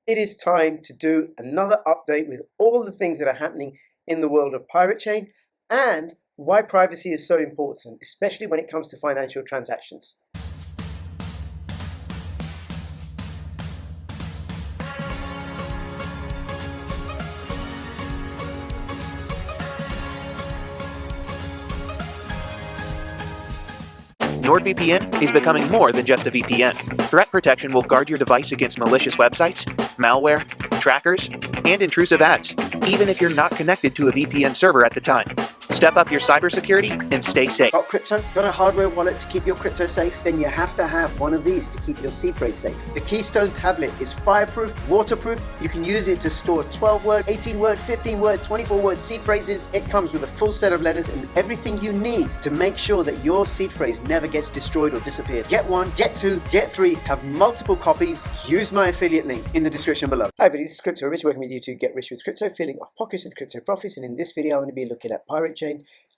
it is time to do another update with all the things that are happening in the world of Pirate Chain and why privacy is so important, especially when it comes to financial transactions. NordVPN is becoming more than just a VPN. Threat protection will guard your device against malicious websites, malware, trackers, and intrusive ads, even if you're not connected to a VPN server at the time. Step up your cybersecurity and stay safe. Got crypto? Got a hardware wallet to keep your crypto safe? Then you have to have one of these to keep your seed phrase safe. The KEYSTONE tablet is fireproof, waterproof. You can use it to store 12-word, 18-word, 15-word, 24-word seed phrases. It comes with a full set of letters and everything you need to make sure that your seed phrase never gets destroyed or disappeared. Get one, get two, get three, have multiple copies. Use my affiliate link in the description below. Hi everybody, this is Crypto Rich, working with you to get rich with crypto, filling our pockets with crypto profits. And in this video, I'm going to be looking at Pirate Chain,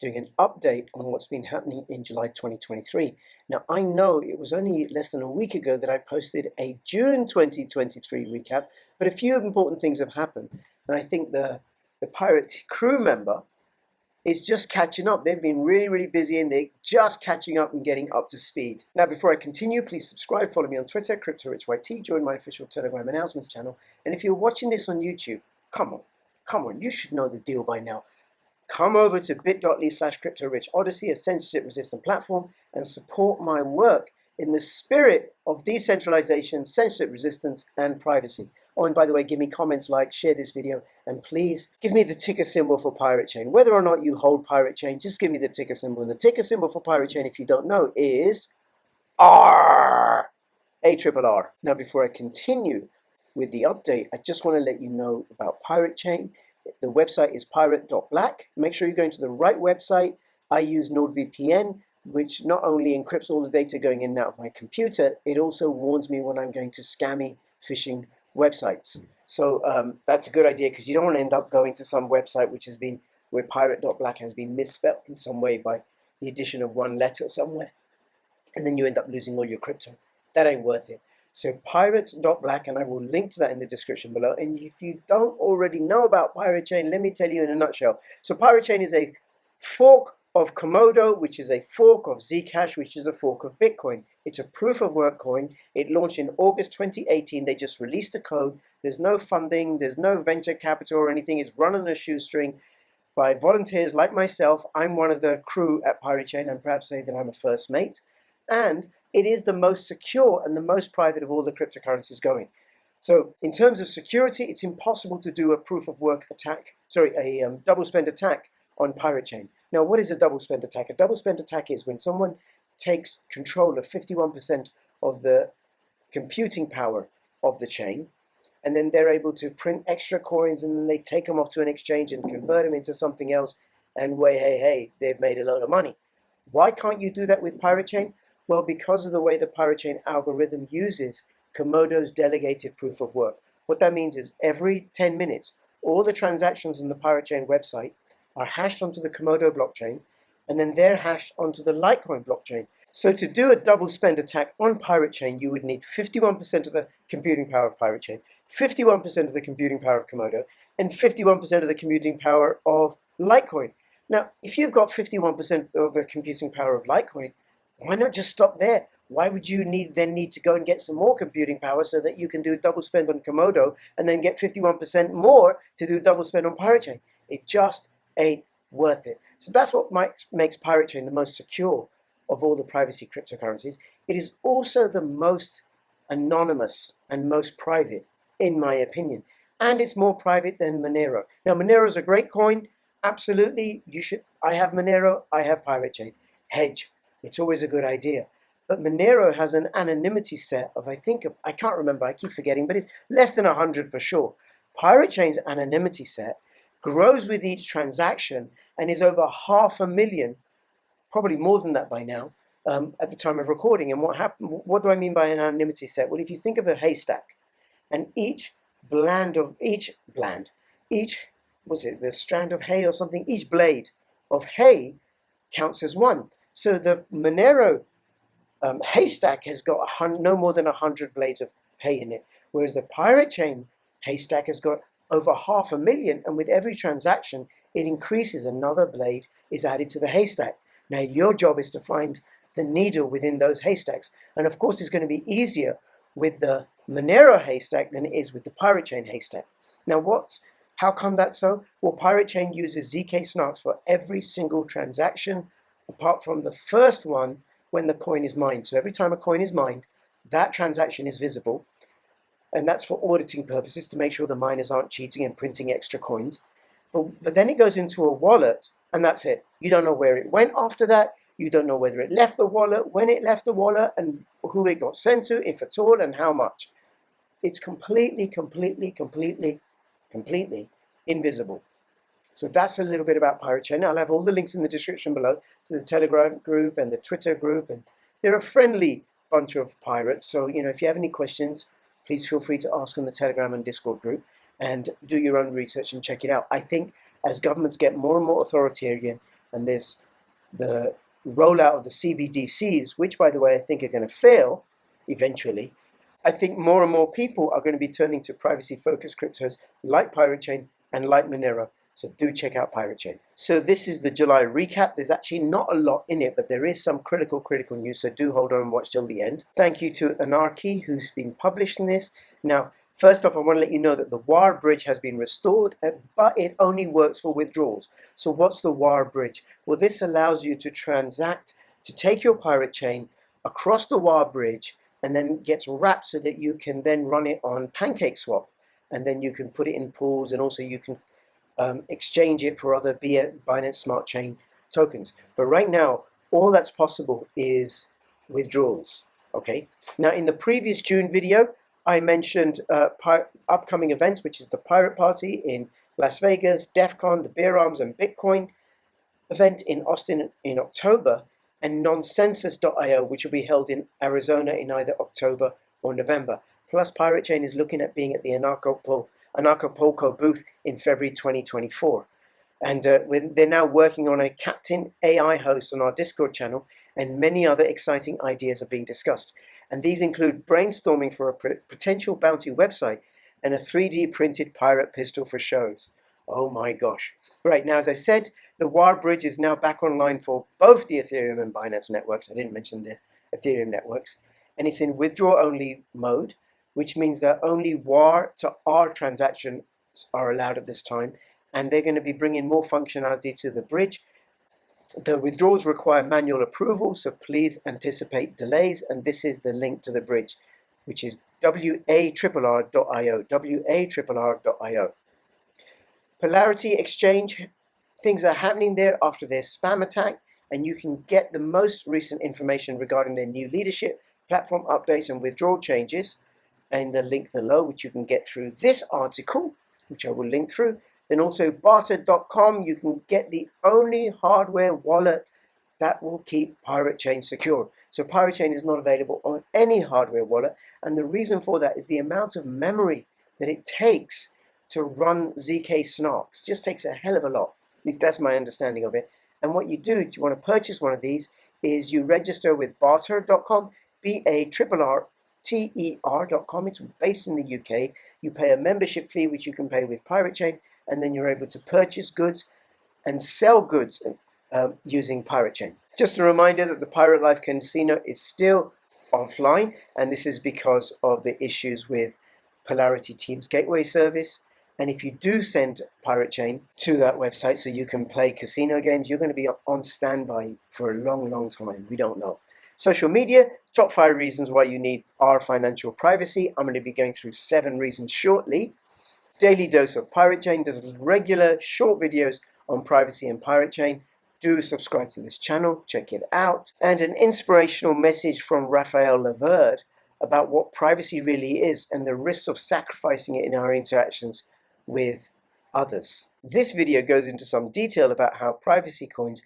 doing an update on what's been happening in July 2023. Now, I know it was only less than a week ago that I posted a June 2023 recap, but a few important things have happened. And I think the Pirate crew member is just catching up. They've been really busy and they're just catching up and getting up to speed. Now, before I continue, please subscribe, follow me on Twitter, CryptoRichYT, join my official Telegram announcements channel. And if you're watching this on YouTube, come on, you should know the deal by now. Come over to bit.ly/CryptoRichOdyssey, a censorship resistant platform, and support my work in the spirit of decentralization, censorship resistance, and privacy. Oh, and by the way, give me comments, like, share this video, and please give me the ticker symbol for Pirate Chain. Whether or not you hold Pirate Chain, just give me the ticker symbol. And the ticker symbol for Pirate Chain, if you don't know, is R. ARRR. Now, before I continue with the update, I just want to let you know about Pirate Chain. The website is pirate.black. Make sure you're going to the right website. I use NordVPN, which not only encrypts all the data going in and out of my computer, it also warns me when I'm going to scammy phishing websites. So that's a good idea, because you don't want to end up going to some website where pirate.black has been misspelled in some way by the addition of one letter somewhere, and then you end up losing all your crypto. That ain't worth it. So pirate.black, and I will link to that in the description below. And if you don't already know about Pirate Chain, let me tell you in a nutshell. So Pirate Chain is a fork of Komodo, which is a fork of Zcash, which is a fork of Bitcoin. It's a proof of work coin. It launched in August 2018. They just released the code. There's no funding, there's no venture capital or anything. It's run on a shoestring by volunteers like myself. I'm one of the crew at Pirate Chain. I'm proud to say that I'm a first mate. And it is the most secure and the most private of all the cryptocurrencies going. So in terms of security, it's impossible to do a proof of work attack, a double spend attack on Pirate Chain. Now, what is a double spend attack? A double spend attack is when someone takes control of 51% of the computing power of the chain, and then they're able to print extra coins, and then they take them off to an exchange and convert them into something else, and hey, they've made a lot of money. Why can't you do that with Pirate Chain? Well, because of the way the Pirate Chain algorithm uses Komodo's delegated proof of work. What that means is every 10 minutes, all the transactions on the Pirate Chain website are hashed onto the Komodo blockchain, and then they're hashed onto the Litecoin blockchain. So to do a double spend attack on Pirate Chain, you would need 51% of the computing power of Pirate Chain, 51% of the computing power of Komodo, and 51% of the computing power of Litecoin. Now, if you've got 51% of the computing power of Litecoin, why not just stop there? Why would you then need to go and get some more computing power so that you can do a double spend on Komodo and then get 51% more to do a double spend on Pirate Chain? It just ain't worth it. So that's what makes Pirate Chain the most secure of all the privacy cryptocurrencies. It is also the most anonymous and most private, in my opinion. And it's more private than Monero. Now, Monero is a great coin. Absolutely, you should. I have Monero, I have Pirate Chain. Hedge. It's always a good idea. But Monero has an anonymity set of, I can't remember, I keep forgetting, but it's less than 100 for sure. Pirate Chain's anonymity set grows with each transaction and is over 500,000, probably more than that by now, at the time of recording. And what do I mean by an anonymity set? Well, if you think of a haystack, and each strand of hay or something, each blade of hay counts as one. So the Monero haystack has got no more than 100 blades of hay in it, whereas the Pirate Chain haystack has got over 500,000, and with every transaction it increases. Another blade is added to the haystack. Now your job is to find the needle within those haystacks, and of course it's going to be easier with the Monero haystack than it is with the Pirate Chain haystack. Now how come that's so? Well, Pirate Chain uses ZK snarks for every single transaction apart from the first one when the coin is mined. So every time a coin is mined, that transaction is visible, and that's for auditing purposes to make sure the miners aren't cheating and printing extra coins. But then it goes into a wallet, and that's it. You don't know where it went after that. You don't know whether it left the wallet, when it left the wallet, and who it got sent to, if at all, and how much. It's completely invisible. So that's a little bit about Pirate Chain. I'll have all the links in the description below to the Telegram group and the Twitter group, and they're a friendly bunch of pirates. So, if you have any questions, please feel free to ask on the Telegram and Discord group, and do your own research and check it out. I think as governments get more and more authoritarian, and there's the rollout of the Cbdcs, which, by the way, I think are going to fail eventually, I think more and more people are going to be turning to privacy-focused cryptos like Pirate Chain and like Monero. So do check out Pirate Chain. So this is the July recap. There's actually not a lot in it, but there is some critical news, so do hold on and watch till the end. Thank you to Anarchy, who's been publishing this. Now, first off, I want to let you know that the WAR bridge has been restored, but it only works for withdrawals. So what's the WAR bridge? Well, this allows you to transact, to take your Pirate Chain across the WAR bridge, and then gets wrapped so that you can then run it on PancakeSwap, and then you can put it in pools, and also you can exchange it for other Binance Smart Chain tokens. But right now, all that's possible is withdrawals. Okay. Now, in the previous June video, I mentioned upcoming events, which is the Pirate Party in Las Vegas, DEF CON, the Beer Arms and Bitcoin event in Austin in October, and noncensus.io, which will be held in Arizona in either October or November. Plus, Pirate Chain is looking at being at the Anarchapulco booth in February 2024. And they're now working on a Captain AI host on our Discord channel, and many other exciting ideas are being discussed. And these include brainstorming for a potential bounty website and a 3D printed pirate pistol for shows. Oh my gosh. Right, now, as I said, the WAR bridge is now back online for both the Ethereum and Binance networks. I didn't mention the Ethereum networks. And it's in withdraw-only mode, which means that only WAR to R transactions are allowed at this time. And they're going to be bringing more functionality to the bridge. The withdrawals require manual approval, so please anticipate delays. And this is the link to the bridge, which is warrr.io, warrr.io. Polarity Exchange, things are happening there after their spam attack, and you can get the most recent information regarding their new leadership, platform updates, and withdrawal changes in the link below, which you can get through this article, which I will link through. Then also barter.com, you can get the only hardware wallet that will keep Pirate Chain secure. So Pirate Chain is not available on any hardware wallet, and the reason for that is the amount of memory that it takes to run ZK snarks. It just takes a hell of a lot. At least that's my understanding of it. And what you do to want to purchase one of these is you register with barter.com, barrter.com. It's based in the UK. You pay a membership fee, which you can pay with Pirate Chain, and then you're able to purchase goods and sell goods using Pirate Chain. Just a reminder that the Pirate Life Casino is still offline, and this is because of the issues with Polarity Team's gateway service. And if you do send Pirate Chain to that website so you can play casino games, you're going to be on standby for a long time. We don't know. Social media, top 5 reasons why you need our financial privacy. I'm going to be going through 7 reasons shortly. Daily Dose of Pirate Chain does regular short videos on privacy and Pirate Chain. Do subscribe to this channel, check it out. And an inspirational message from Raphael Laverde about what privacy really is and the risks of sacrificing it in our interactions with others. This video goes into some detail about how privacy coins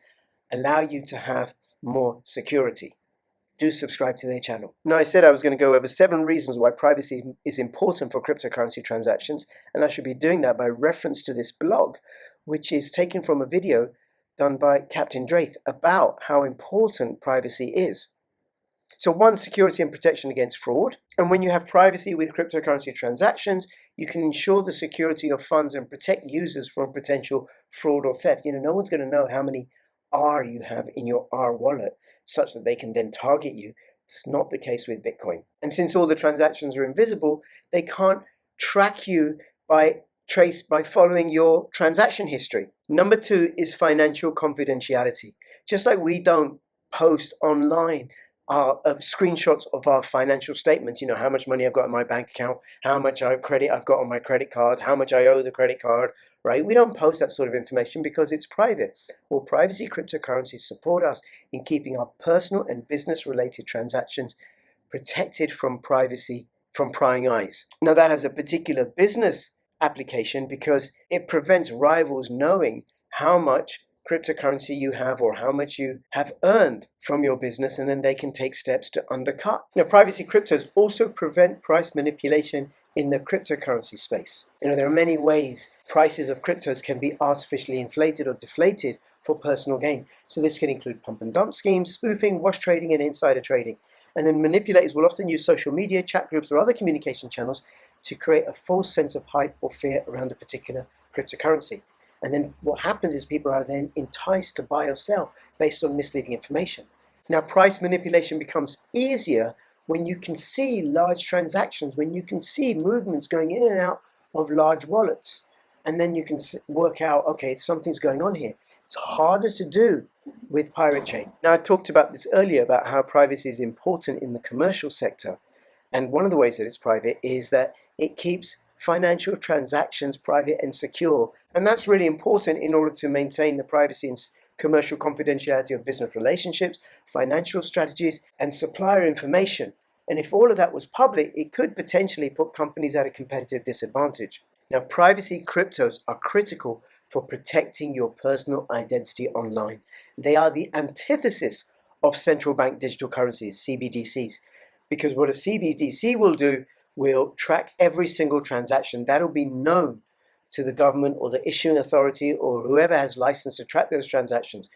allow you to have more security. Do subscribe to their channel. Now, I said I was going to go over 7 reasons why privacy is important for cryptocurrency transactions, and I should be doing that by reference to this blog, which is taken from a video done by Captain Draith about how important privacy is. So 1, security and protection against fraud. And when you have privacy with cryptocurrency transactions, you can ensure the security of funds and protect users from potential fraud or theft. No one's going to know how many R you have in your R wallet such that they can then target you. It's not the case with Bitcoin. And since all the transactions are invisible, they can't track you by following your transaction history. Number 2 is financial confidentiality. Just like we don't post online screenshots of our financial statements, how much money I've got in my bank account, how much credit I've got on my credit card, how much I owe the credit card, right? We don't post that sort of information because it's private. Well, privacy cryptocurrencies support us in keeping our personal and business related transactions protected from privacy, from prying eyes. Now that has a particular business application because it prevents rivals knowing how much cryptocurrency you have or how much you have earned from your business, and then they can take steps to undercut. Privacy cryptos also prevent price manipulation in the cryptocurrency space. There are many ways prices of cryptos can be artificially inflated or deflated for personal gain. So this can include pump and dump schemes, spoofing, wash trading, and insider trading. And then manipulators will often use social media, chat groups, or other communication channels to create a false sense of hype or fear around a particular cryptocurrency. And then what happens is people are then enticed to buy or sell based on misleading information. Now, price manipulation becomes easier when you can see large transactions, when you can see movements going in and out of large wallets. And then you can work out, okay, something's going on here. It's harder to do with Pirate Chain. Now, I talked about this earlier about how privacy is important in the commercial sector. And one of the ways that it's private is that it keeps financial transactions private and secure. And that's really important in order to maintain the privacy and commercial confidentiality of business relationships, financial strategies, and supplier information. And if all of that was public, it could potentially put companies at a competitive disadvantage. Now, privacy cryptos are critical for protecting your personal identity online. They are the antithesis of central bank digital currencies, CBDCs, because what a CBDC will do will track every single transaction. That'll be known to the government or the issuing authority or whoever has license to track those transactions,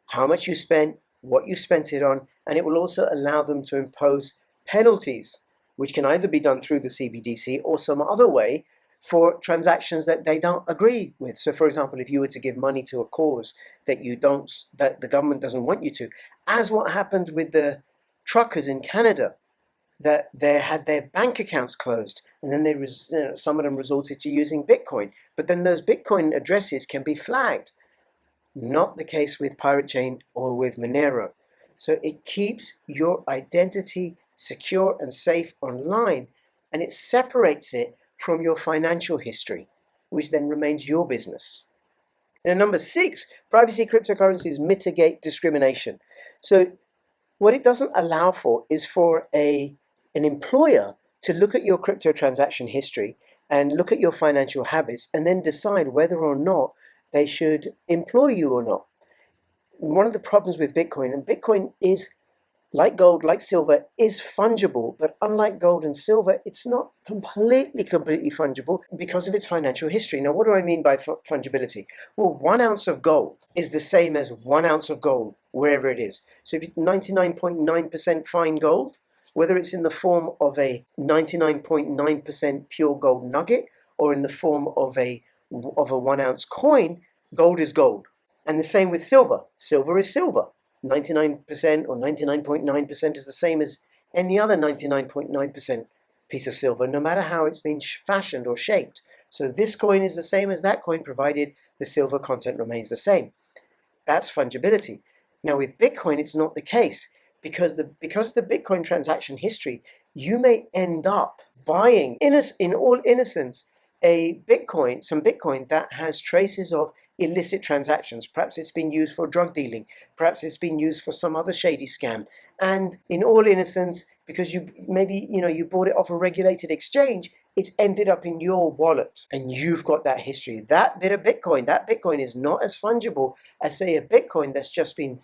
how much you spent, what you spent it on, and it will also allow them to impose penalties, which can either be done through the CBDC or some other way for transactions that they don't agree with. So for example, if you were to give money to a cause that the government doesn't want you to, as what happened with the truckers in Canada, that they had their bank accounts closed, and then some of them resorted to using Bitcoin. But then those Bitcoin addresses can be flagged. Not the case with Pirate Chain or with Monero. So it keeps your identity secure and safe online, and it separates it from your financial history, which then remains your business. Now, number 6, privacy cryptocurrencies mitigate discrimination. So what it doesn't allow for is for an employer to look at your crypto transaction history and look at your financial habits and then decide whether or not they should employ you or not. One of the problems with Bitcoin, and Bitcoin is like gold, like silver, is fungible, but unlike gold and silver, it's not completely fungible because of its financial history. Now, what do I mean by fungibility? Well, 1 ounce of gold is the same as 1 ounce of gold, wherever it is. So if it's 99.9% fine gold, whether it's in the form of a 99.9% pure gold nugget or in the form of a 1 ounce coin, gold is gold. And the same with silver. Silver is silver. 99% or 99.9% is the same as any other 99.9% piece of silver, no matter how it's been fashioned or shaped. So this coin is the same as that coin, provided the silver content remains the same. That's fungibility. Now with Bitcoin, it's not the case, because the Bitcoin transaction history, you may end up buying, in all innocence, some Bitcoin that has traces of illicit transactions. Perhaps it's been used for drug dealing. Perhaps it's been used for some other shady scam. And in all innocence, because you bought it off a regulated exchange, it's ended up in your wallet and you've got that history. That bit of Bitcoin, that Bitcoin is not as fungible as, say, a Bitcoin that's just been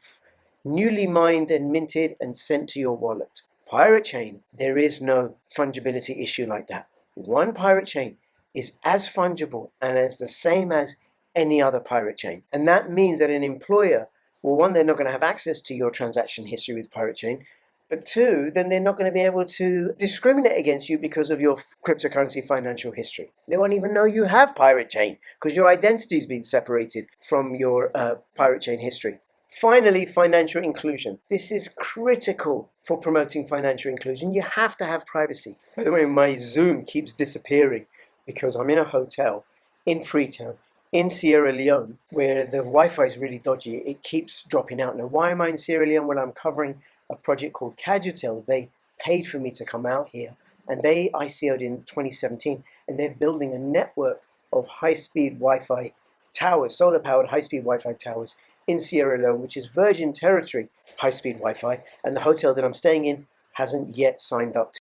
newly mined and minted and sent to your wallet. Pirate Chain, there is no fungibility issue like that. One Pirate Chain is as fungible and as the same as any other Pirate Chain. And that means that an employer, well, one, they're not going to have access to your transaction history with Pirate Chain, But two, then they're not going to be able to discriminate against you because of your cryptocurrency financial history. They won't even know you have Pirate Chain because your identity's been separated from your Pirate Chain history. Finally, financial inclusion. This is critical for promoting financial inclusion. You have to have privacy. By the way, my Zoom keeps disappearing because I'm in a hotel in Freetown, in Sierra Leone, where the Wi-Fi is really dodgy. It keeps dropping out. Now, why am I in Sierra Leone? Well, I'm covering a project called Cbdcs. They paid for me to come out here, and they ICO'd in 2017, and they're building a network of high-speed Wi-Fi towers, solar-powered high-speed Wi-Fi towers in Sierra Leone, which is Virgin Territory high-speed Wi-Fi, and the hotel that I'm staying in hasn't yet signed up